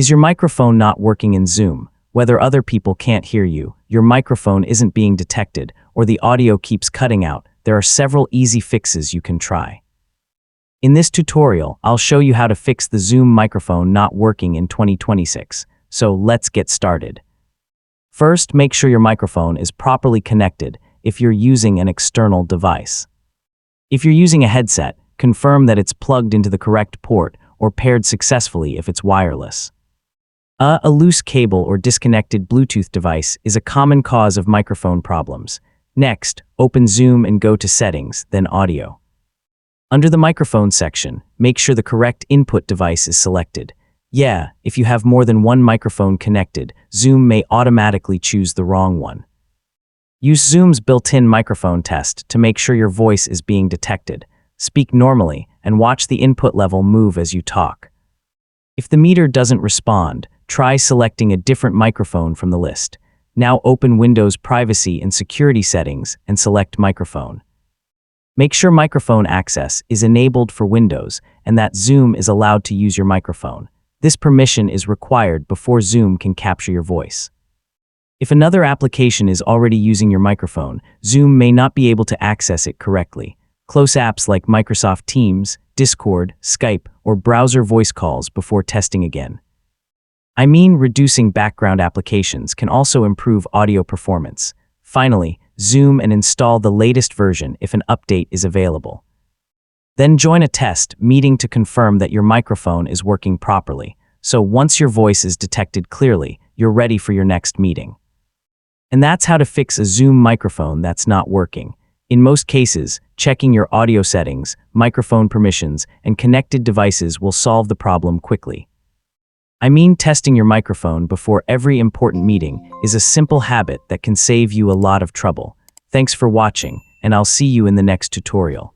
Is your microphone not working in Zoom? Whether other people can't hear you, your microphone isn't being detected, or the audio keeps cutting out, there are several easy fixes you can try. In this tutorial, I'll show you how to fix the Zoom microphone not working in 2026. So let's get started. First, make sure your microphone is properly connected if you're using an external device. If you're using a headset, confirm that it's plugged into the correct port or paired successfully if it's wireless. A loose cable or disconnected Bluetooth device is a common cause of microphone problems. Next, open Zoom and go to Settings, then Audio. Under the microphone section, make sure the correct input device is selected. If you have more than one microphone connected, Zoom may automatically choose the wrong one. Use Zoom's built-in microphone test to make sure your voice is being detected. Speak normally and watch the input level move as you talk. If the meter doesn't respond, try selecting a different microphone from the list. Now open Windows Privacy and Security Settings and select Microphone. Make sure microphone access is enabled for Windows and that Zoom is allowed to use your microphone. This permission is required before Zoom can capture your voice. If another application is already using your microphone, Zoom may not be able to access it correctly. Close apps like Microsoft Teams, Discord, Skype, or browser voice calls before testing again. Reducing background applications can also improve audio performance. Finally, Zoom and install the latest version if an update is available. Then join a test meeting to confirm that your microphone is working properly. So once your voice is detected clearly, you're ready for your next meeting. And that's how to fix a Zoom microphone that's not working. In most cases, checking your audio settings, microphone permissions, and connected devices will solve the problem quickly. Testing your microphone before every important meeting is a simple habit that can save you a lot of trouble. Thanks for watching, and I'll see you in the next tutorial.